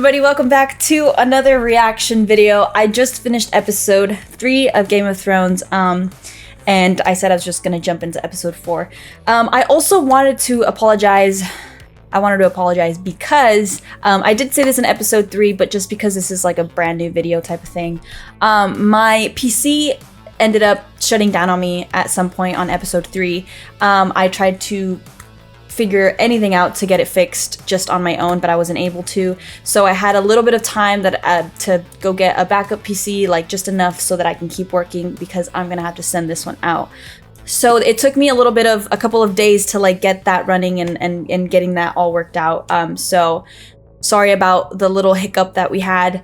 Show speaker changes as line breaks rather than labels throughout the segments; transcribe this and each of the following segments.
everybody, welcome back to another reaction video. I just finished episode 3 of Game of Thrones, and I said I was just gonna jump into episode 4. I also wanted to apologize. I wanted to apologize because I did say this in episode 3, but just because this is like a brand new video type of thing, my PC ended up shutting down on me at some point on episode 3. I tried to figure anything out to get it fixed just on my own, but I wasn't able to. So I had a little bit of time that to go get a backup PC, like just enough so that I can keep working, because I'm gonna have to send this one out. So it took me a couple of days to like get that running and getting that all worked out. So sorry about the little hiccup that we had.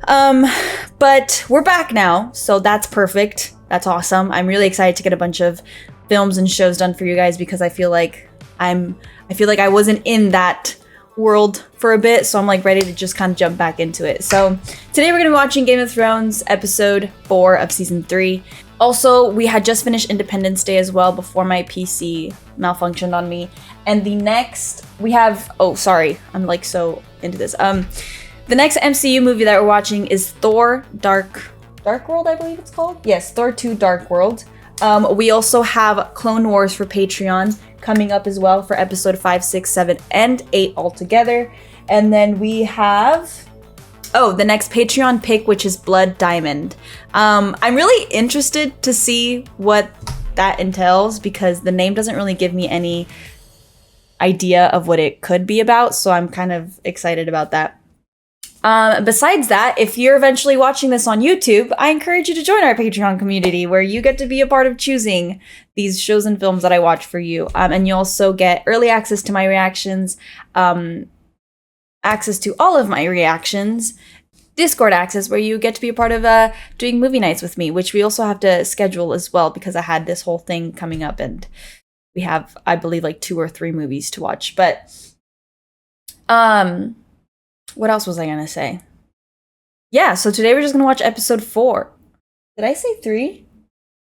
But we're back now, so that's perfect. That's awesome. I'm really excited to get a bunch of films and shows done for you guys, because I feel like I wasn't in that world for a bit, so I'm like ready to just kind of jump back into it. So today we're gonna be watching Game of Thrones episode 4 of season 3. Also, we had just finished Independence Day as well before my PC malfunctioned on me. And the next we have, oh sorry, I'm like so into this. The next MCU movie that we're watching is Thor Dark World, I believe it's called. Yes, Thor 2 Dark World. We also have Clone Wars for Patreon coming up as well for episode 5, 6, 7, and 8 altogether. And then we have, oh, the next Patreon pick, which is Blood Diamond. I'm really interested to see what that entails, because the name doesn't really give me any idea of what it could be about, so I'm kind of excited about that. Besides that, if you're eventually watching this on YouTube, I encourage you to join our Patreon community, where you get to be a part of choosing these shows and films that I watch for you. And you also get early access to my reactions, access to all of my reactions, Discord access, where you get to be a part of doing movie nights with me, which we also have to schedule as well, because I had this whole thing coming up and we have, I believe, like 2 or 3 movies to watch. But what else was I gonna say? Yeah, so today we're just gonna watch episode 4. Did I say 3?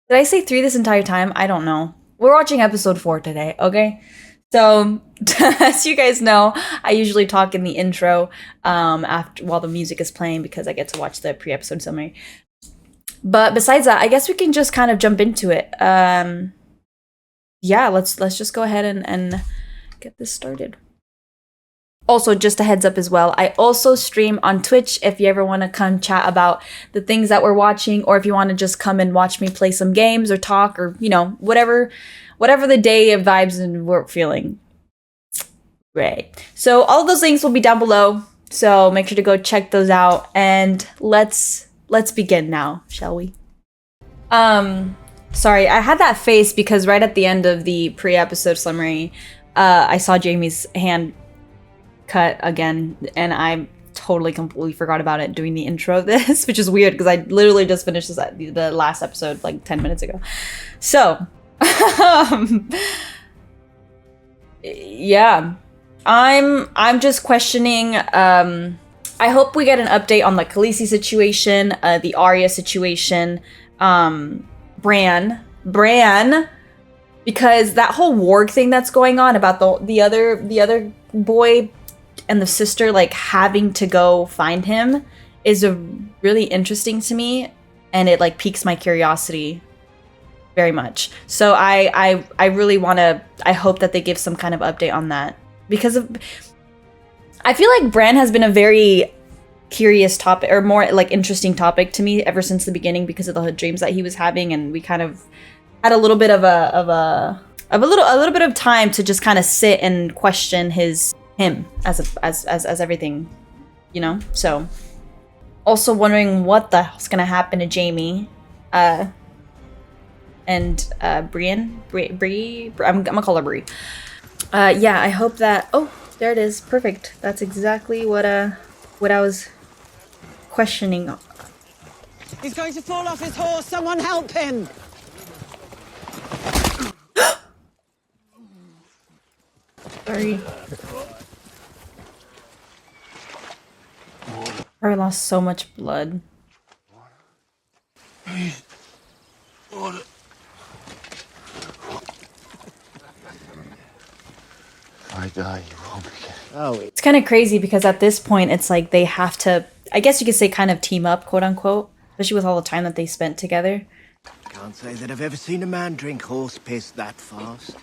Did I say 3 this entire time? I don't know. We're watching episode 4 today, okay? So, as you guys know, I usually talk in the intro while the music is playing, because I get to watch the pre-episode summary. But besides that, I guess we can just kind of jump into it. Yeah, let's just go ahead and get this started. Also, just a heads up as well, I also stream on Twitch if you ever want to come chat about the things that we're watching, or if you want to just come and watch me play some games or talk, or, you know, whatever the day of vibes and we're feeling. Right. So all of those links will be down below, so make sure to go check those out, and let's begin now, shall we? Sorry, I had that face because right at the end of the pre-episode summary, I saw Jaime's hand cut again, and I totally completely forgot about it doing the intro of this, which is weird because I literally just finished this at the last episode like 10 minutes ago. So yeah, I'm just questioning. I hope we get an update on the Khaleesi situation, the Arya situation, Bran, because that whole warg thing that's going on about the other boy and the sister like having to go find him is really interesting to me, and it like piques my curiosity very much. So I really want to, I hope that they give some kind of update on that, because I feel like Bran has been a very curious topic, or more like interesting topic to me ever since the beginning, because of the dreams that he was having, and we kind of had a little bit of a little bit of time to just kind of sit and question him as everything, you know. So also wondering what the hell's gonna happen to Jaime and Brienne. I'm gonna call her Brie. Yeah, I hope that, oh, there it is, perfect. That's exactly what I was questioning.
He's going to fall off his horse. Someone help him.
Sorry. I lost so much blood.
I die, you won't be getting.
Oh,
It's kind of crazy because at this point, it's like they have to, I guess you could say, kind of team up, quote unquote, especially with all the time that they spent together.
can't say that I've ever seen a man drink horse piss that fast.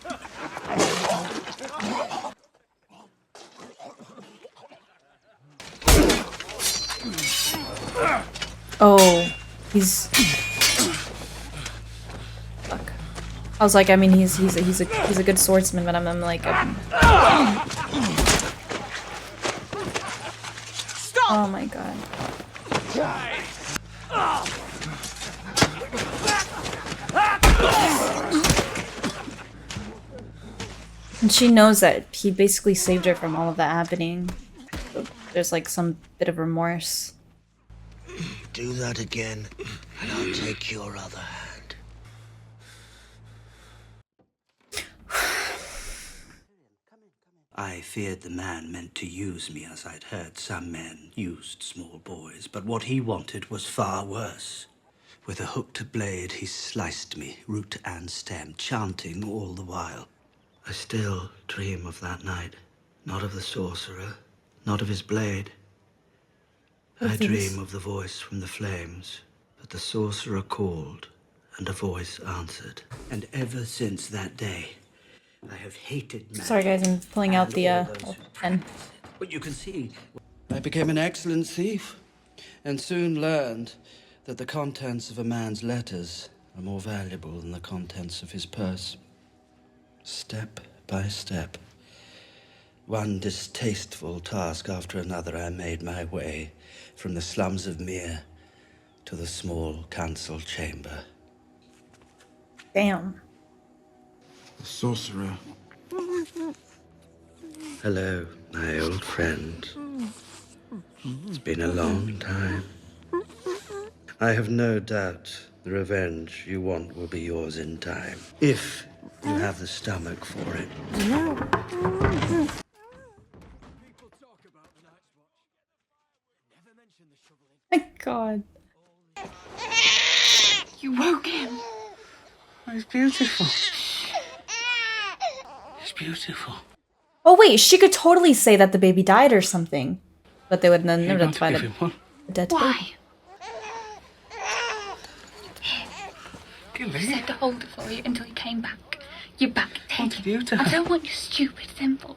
Oh, he's. Fuck. I was like, I mean, he's a good swordsman, but I'm like. Oh my god. And she knows that he basically saved her from all of that happening. So there's like some bit of remorse.
Do that again, and I'll take your other hand.
I feared the man meant to use me, as I'd heard some men used small boys, but what he wanted was far worse. With a hooked blade, he sliced me, root and stem, chanting all the while. I still dream of that night, not of the sorcerer, not of his blade. I dream of the voice from the flames, but the sorcerer called, and a voice answered. And ever since that day, I have hated magic.
Sorry guys, I'm pulling out the pen.
But you can see, I became an excellent thief, and soon learned that the contents of a man's letters are more valuable than the contents of his purse. Step by step, one distasteful task after another, I made my way from the slums of Mir to the small council chamber.
Damn.
The sorcerer.
Hello, my old friend. It's been a long time. I have no doubt the revenge you want will be yours in time, if you have the stomach for it.
My god.
You woke him.
It's beautiful. It's beautiful.
Oh wait, she could totally say that the baby died or something. But they would never notify
Give him one.
the dead
Why?
baby.
Give
You said to hold it for you until he came back. You're back. Take
It's
it.
beautiful.
I don't want your stupid symbol.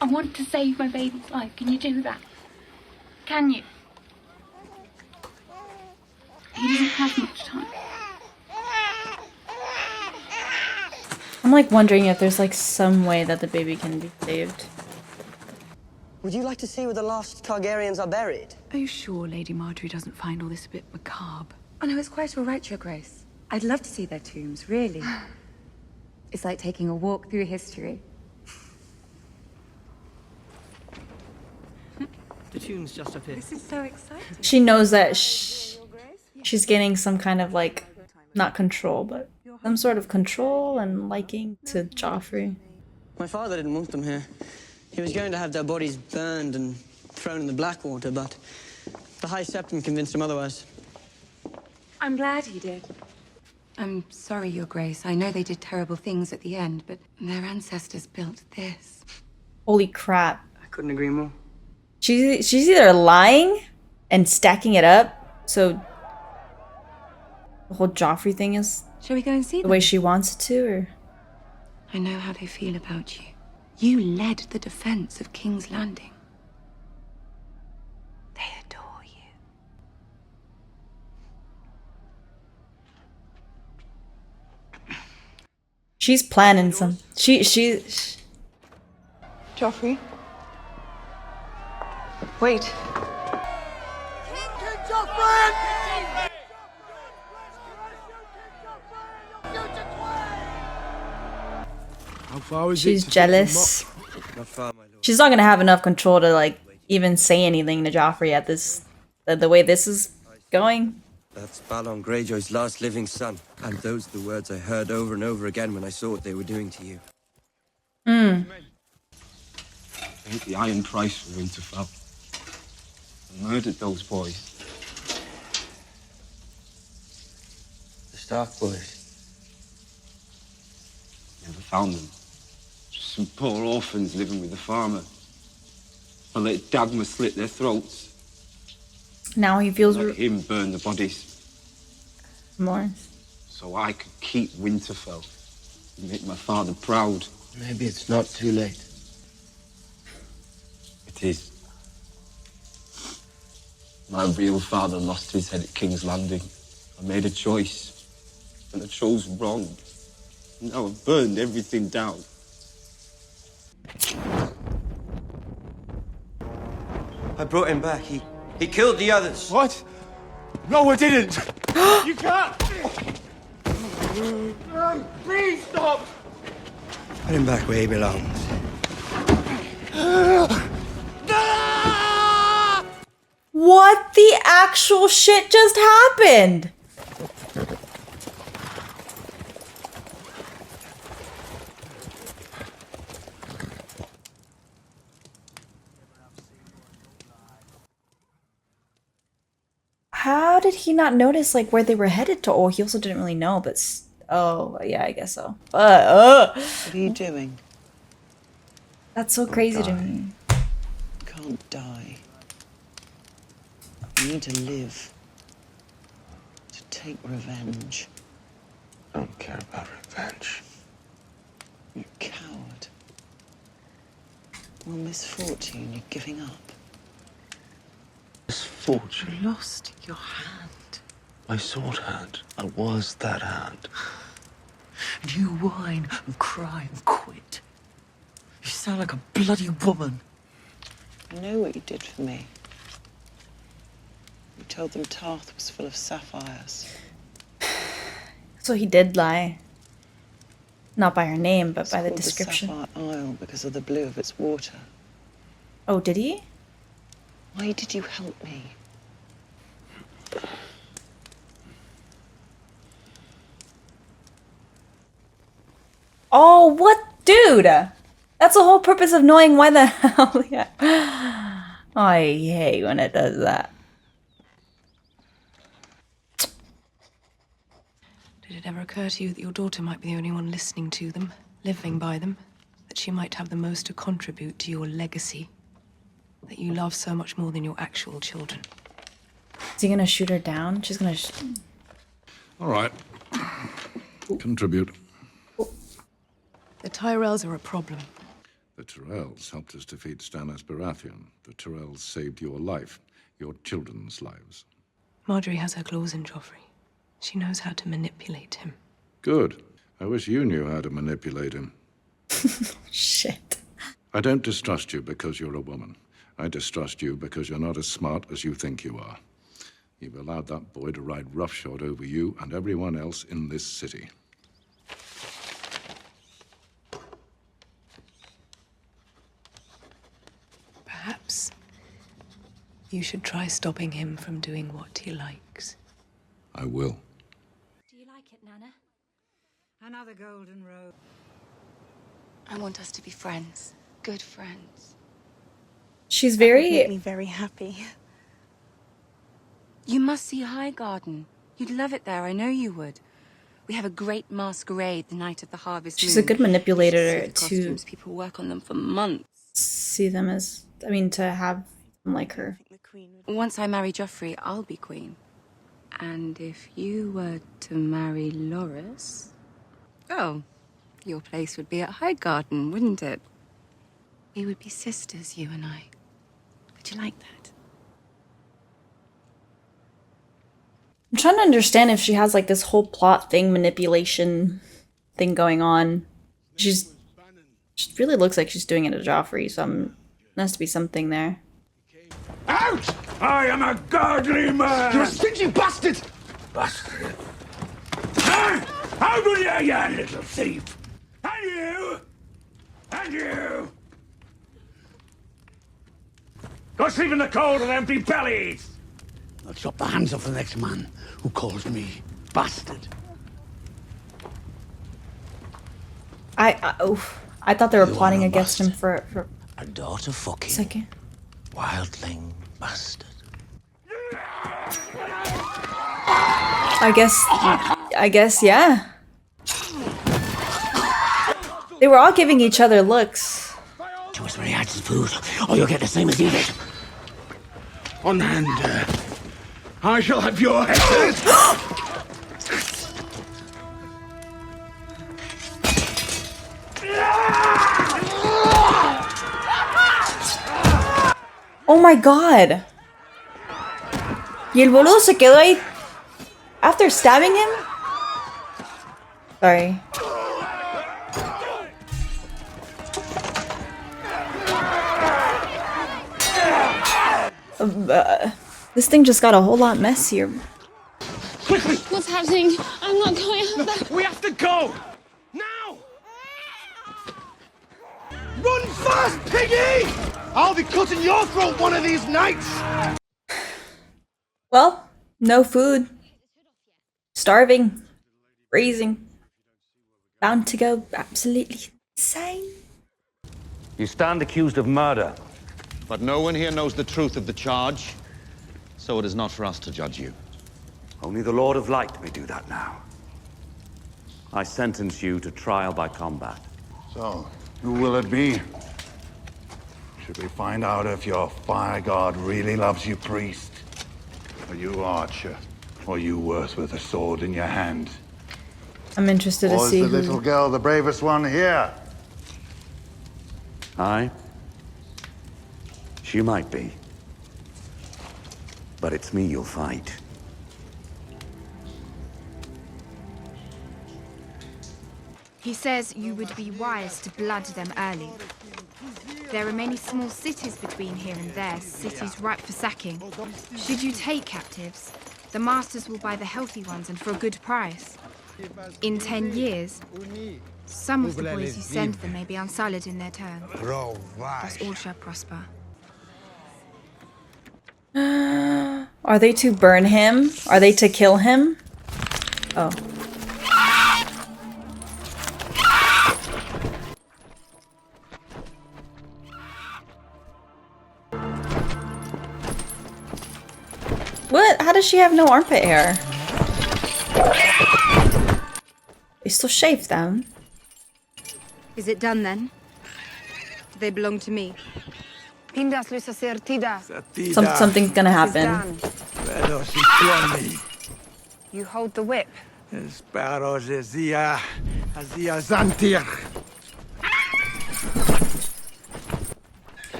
I want to save my baby's life. Can you do that? Can you? He doesn't have much time.
I'm like wondering if there's like some way that the baby can be saved.
Would you like to see where the lost Targaryens are buried?
Are you sure Lady Margaery doesn't find all this a bit macabre? Oh no, it's quite all right, Your Grace. I'd love to see their tombs, really. It's like taking a walk through history.
The tune's just up here.
This is so exciting.
She knows that she's getting some kind of like, not control, but some sort of control and liking to Joffrey.
My father didn't want them here. He was going to have their bodies burned and thrown in the Blackwater, but the High Septon convinced him otherwise.
I'm glad he did. I'm sorry, Your Grace. I know they did terrible things at the end, but their ancestors built this.
Holy crap.
I couldn't agree more.
She's either lying and stacking it up, so the whole Joffrey thing is
Shall we go and see
the
them?
way she wants it to, or
I know how they feel about you. You led the defense of King's Landing. They adore you.
she's planning some. She
Joffrey? Wait.
How far is
she's
it to
jealous.
Not far, my lord.
She's not gonna have enough control to like even say anything to Joffrey at this the way this is going.
That's Balon Greyjoy's last living son. And those are the words I heard over and over again when I saw what they were doing to you.
I think the Iron Price for Winterfell. I murdered those boys.
The Stark boys.
Never found them. Just some poor orphans living with the farmer. I let Dagmar slit their throats.
Now he feels
Let him burn the bodies.
more.
So I could keep Winterfell and make my father proud.
Maybe it's not too late.
It is. My real father lost his head at King's Landing. I made a choice, and I chose wrong. Now I've burned everything down.
I brought him back. He killed the others.
What? No, I didn't! You can't! Please stop!
Put him back where he belongs.
What the actual shit just happened? How did he not notice like where they were headed to? Oh, he also didn't really know, but oh yeah, I guess so.
What are you doing?
That's so crazy to me.
You can't die. You need to live. To take revenge.
I don't care about revenge.
You coward. One misfortune, you're giving up.
Misfortune.
You lost your hand.
My sword hand. I was that hand.
And you whine and cry and quit. You sound like a bloody woman. I know what you did for me. You told them Tarth was full of sapphires.
So he did lie. Not by her name, but by the
It's called
description.
the Sapphire Isle because of the blue of its water.
Oh, did he?
Why did you help me?
Oh, what? Dude! That's the whole purpose of knowing why the hell. Yeah. I hate when it does that.
Did it ever occur to you that your daughter might be the only one listening to them, living by them? That she might have the most to contribute to your legacy? That you love so much more than your actual children?
Is he gonna shoot her down? She's gonna.
All right. Contribute.
The Tyrells are a problem.
The Tyrells helped us defeat Stannis Baratheon. The Tyrells saved your life, your children's lives.
Margaery has her claws in Joffrey. She knows how to manipulate him.
Good. I wish you knew how to manipulate him.
Shit.
I don't distrust you because you're a woman. I distrust you because you're not as smart as you think you are. You've allowed that boy to ride roughshod over you and everyone else in this city.
Perhaps you should try stopping him from doing what he likes.
I will.
Do you like it, Nana? Another golden robe. I want us to be friends. Good friends.
She's
That
very.
would make me very happy. You must see Highgarden. You'd love it there, I know you would. We have a great masquerade the night of the harvest
She's
moon.
a good manipulator
The
to
costumes, people work on them for months.
see them as. I mean, to have them like her.
Once I marry Joffrey, I'll be queen. And if you were to marry Loras, oh, your place would be at Highgarden, wouldn't it? We would be sisters, you and I. Would you like that?
I'm trying to understand if she has like this whole plot thing, manipulation thing going on. She really looks like she's doing it to Joffrey, so there has to be something there.
Out! I am a godly man!
You're a stingy bastard!
Bastard. Huh? How dare you, little thief? And you! And you! Go sleep in the cold with empty bellies!
I'll chop the hands off the next man who calls me bastard.
I thought they were plotting against him for
a daughter fucking
a second.
wildling bastard.
I guess, yeah. They were all giving each other looks.
Show us where he hides his food, or you'll get the same as he did.
On hand, I shall have your head.
Oh my god. Y el boludo se quedó ahí after stabbing him? Sorry. This thing just got a whole lot messier.
Quickly!
What's happening? I'm not going out there.
We have to go! Now! Run fast, piggy! I'll be cutting your throat one of these nights!
Well, no food. Starving. Freezing. Bound to go absolutely insane.
You stand accused of murder. But no one here knows the truth of the charge, so it is not for us to judge you.
Only the Lord of Light may do that now. I sentence you to trial by combat.
So, who will it be? Should we find out if your fire god really loves you, priest? Or you, archer? Or you worse with a sword in your hand?
I'm interested to see
Or is the little girl the bravest one here?
Aye. She might be. But it's me you'll fight.
He says you would be wise to blood them early. There are many small cities between here and there, cities ripe for sacking. Should you take captives, the masters will buy the healthy ones and for a good price. In 10 years, some of the boys you send them may be Unsullied in their turn. Thus all shall prosper.
Are they to burn him? Are they to kill him? Oh. What? How does she have no armpit hair? They still shave them.
Is it done then? Do they belong to me?
Something's gonna happen.
You hold the whip.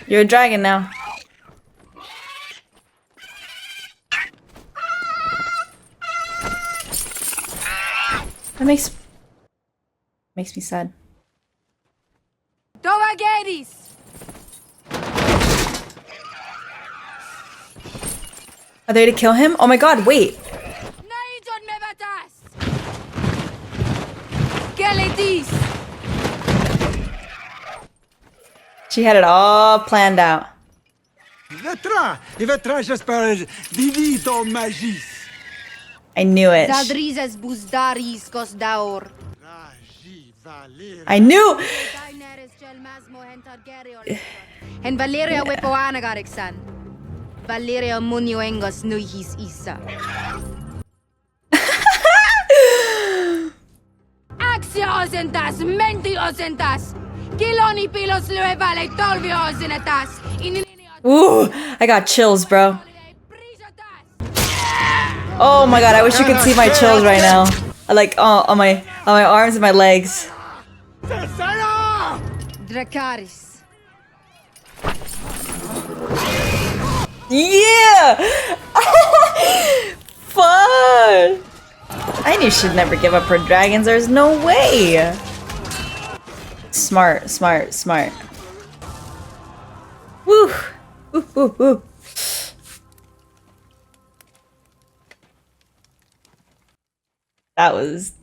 You're a dragon now. That makes me sad.
Dovageris!
Are they to kill him? Oh my god, wait. She had it all planned out. I knew it. I knew.
And Valeria Wepoana Garixan. Valeria Munioengos Nuihis Isa. Axia osentas, menti osentas. Kiloni pilos luevale tolvi osenetas.
Ooh, I got chills, bro. Oh my god, I wish you could see my chills right now. Like on my arms and my legs.
Dracarys.
Yeah! Fun! I knew she'd never give up her dragons. There's no way. Smart, smart, smart. Woo! Woo, woo, woo. That was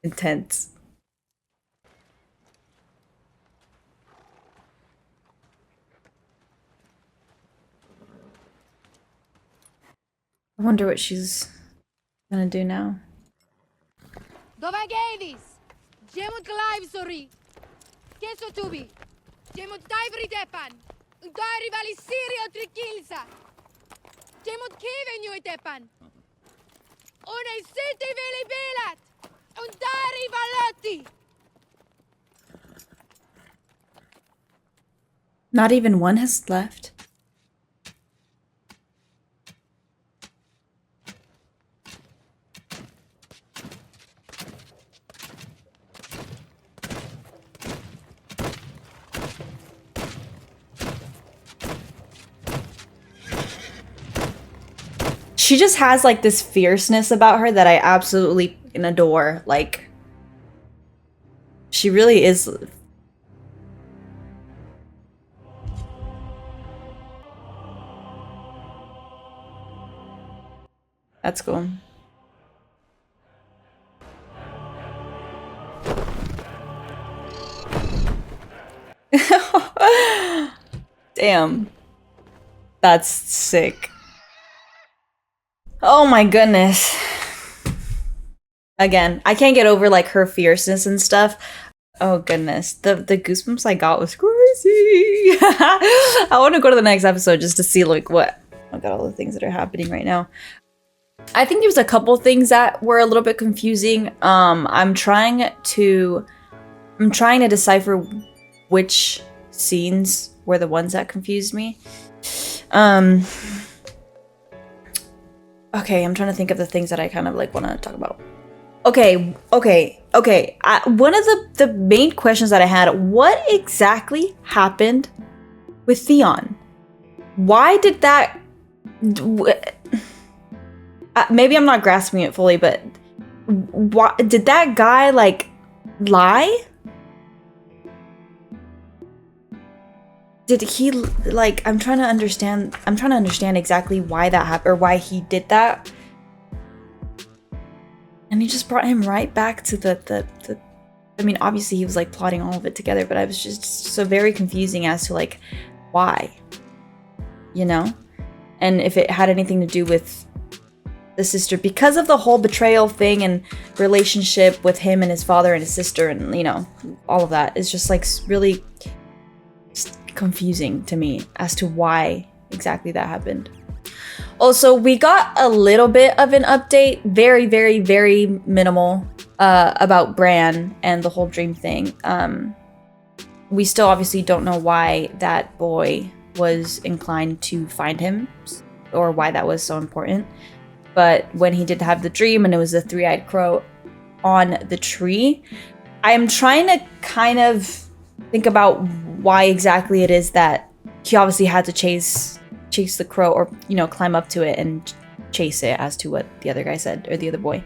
intense. I wonder what she's gonna do now.
Dovagenis! Jemut Clivesori! Keso Tubi! Jemut Diveri Depan! Dari Vali Sirio Trikilsa! Jemut Kiven Depan! Une City Vili Bilat! Dari Valotti!
Not even one has left. She just has like this fierceness about her that I absolutely adore. Like, she really is. That's cool. Damn. That's sick. Oh my goodness. Again, I can't get over like her fierceness and stuff. Oh goodness. The goosebumps I got was crazy. I want to go to the next episode just to see like what. Oh my god, all the things that are happening right now. I think there's a couple things that were a little bit confusing. I'm trying to decipher which scenes were the ones that confused me. Okay, I'm trying to think of the things that I kind of like want to talk about. Okay. One of the main questions that I had, what exactly happened with Theon? Why did that... maybe I'm not grasping it fully, but why did that guy like lie? Did he like? I'm trying to understand exactly why that happened or why he did that. And he just brought him right back to the I mean, obviously he was like plotting all of it together, but I was just so very confusing as to like why, you know? And if it had anything to do with the sister, because of the whole betrayal thing and relationship with him and his father and his sister and, you know, all of that is just like really confusing to me as to why exactly that happened. Also, we got a little bit of an update, very, very, very minimal, about Bran and the whole dream thing. We still obviously don't know why that boy was inclined to find him or why that was so important. But when he did have the dream and it was the three-eyed crow on the tree, I am trying to kind of think about why exactly it is that he obviously had to chase the crow, or, you know, climb up to it and chase it, as to what the other guy said, or the other boy.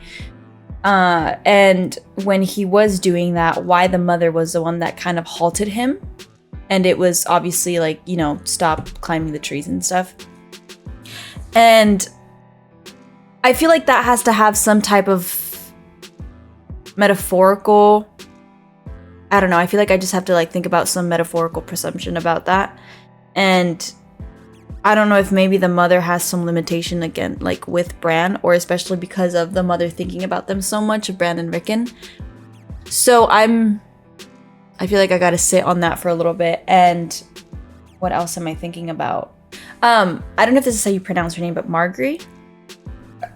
And when he was doing that, why the mother was the one that kind of halted him. And it was obviously like, you know, stop climbing the trees and stuff. And I feel like that has to have some type of metaphorical, I don't know, I feel like I just have to like think about some metaphorical presumption about that. And I don't know if maybe the mother has some limitation again, like with Bran, or especially because of the mother thinking about them so much, of Bran and Rickon. So I feel like I gotta sit on that for a little bit. And what else am I thinking about? I don't know if this is how you pronounce her name, but Margaery.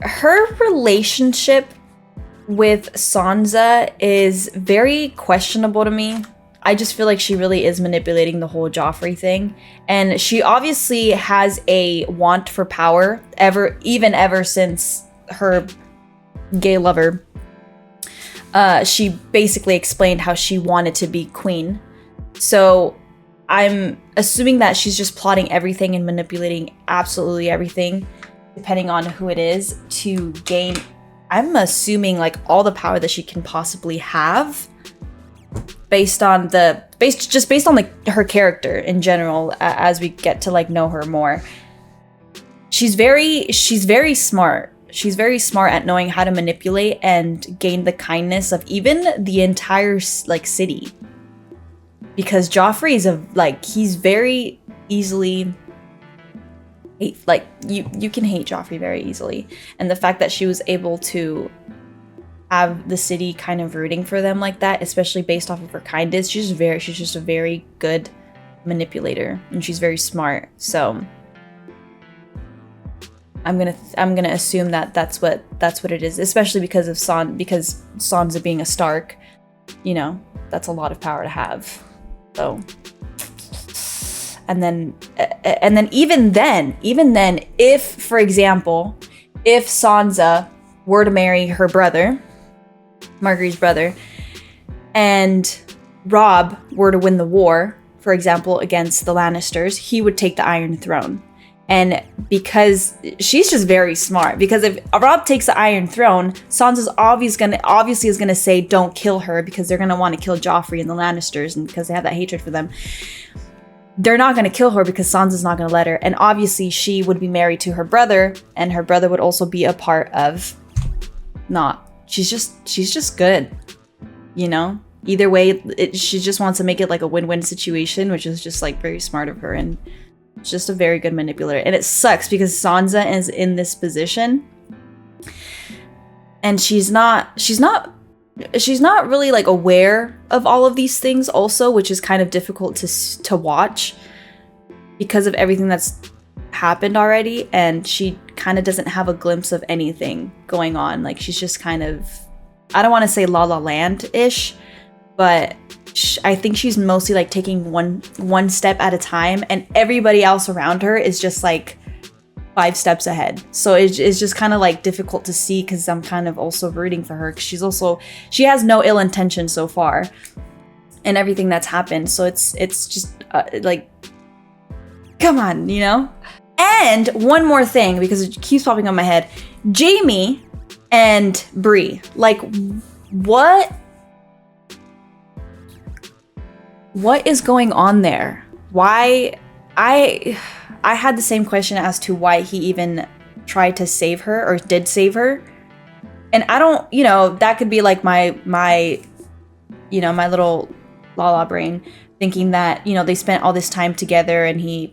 Her relationship with Sansa is very questionable to me. I just feel like she really is manipulating the whole Joffrey thing. And she obviously has a want for power, ever since her gay lover. She basically explained how she wanted to be queen. So I'm assuming that she's just plotting everything and manipulating absolutely everything, depending on who it is, to gain, I'm assuming, like all the power that she can possibly have. Based on her character in general, as we get to like know her more. She's very smart. She's very smart at knowing how to manipulate and gain the kindness of even the entire like city. Because Joffrey is he's very easily like you can hate Joffrey very easily. And the fact that she was able to have the city kind of rooting for them like that, especially based off of her kindness. She's just a very good manipulator, and she's very smart. So I'm gonna assume that that's what it is, especially because of Sansa being a Stark. You know, that's a lot of power to have. So and then even then, if, for example, if Sansa were to marry her brother, Margaery's brother, and Robb were to win the war, for example, against the Lannisters, he would take the Iron Throne. And because she's just very smart, because if Robb takes the Iron Throne, Sansa's obviously is gonna say don't kill her, because they're gonna want to kill Joffrey and the Lannisters, and because they have that hatred for them. They're not gonna kill her because Sansa's not gonna let her. And obviously she would be married to her brother, and her brother would also be a part of she's just good, you know? Either way, she just wants to make it like a win-win situation, which is just like very smart of her, and just a very good manipulator. And it sucks because Sansa is in this position and she's not really like aware of all of these things also, which is kind of difficult to watch because of everything that's happened already, and she kind of doesn't have a glimpse of anything going on. Like, she's just kind of, I don't want to say La La Land-ish, but I think she's mostly like taking one step at a time, and everybody else around her is just like 5 steps ahead. So it's just kind of like difficult to see, because I'm kind of also rooting for her, because she has no ill intention so far and everything that's happened. So it's just like, come on, you know? And one more thing, because it keeps popping on my head, Jaime and Bree, like, what is going on there? Why? I had the same question as to why he even tried to save her, or did save her. And I don't, you know, that could be like my you know, my little la brain thinking that, you know, they spent all this time together and he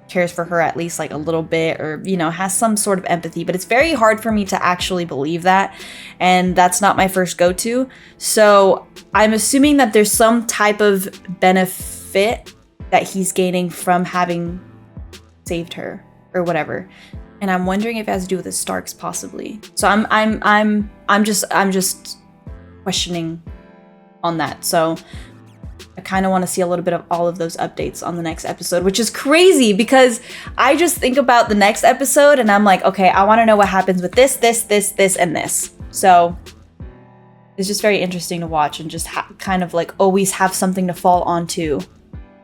cares for her at least like a little bit, or, you know, has some sort of empathy. But it's very hard for me to actually believe that, and that's not my first go-to. So I'm assuming that there's some type of benefit that he's gaining from having saved her or whatever, and I'm wondering if it has to do with the Starks possibly. So I'm just questioning on that. So I kind of want to see a little bit of all of those updates on the next episode, which is crazy because I just think about the next episode and I'm like, okay, I want to know what happens with this, and this. So it's just very interesting to watch, and just kind of like always have something to fall onto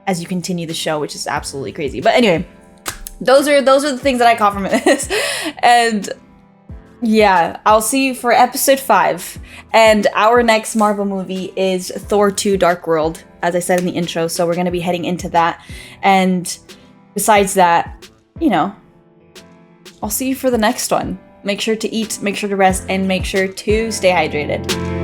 as you continue the show, which is absolutely crazy. But anyway, those are the things that I caught from this. And yeah, I'll see you for episode 5. And our next Marvel movie is Thor 2 Dark World, as I said in the intro. So we're going to be heading into that. And besides that, you know, I'll see you for the next one. Make sure to eat, make sure to rest, and make sure to stay hydrated.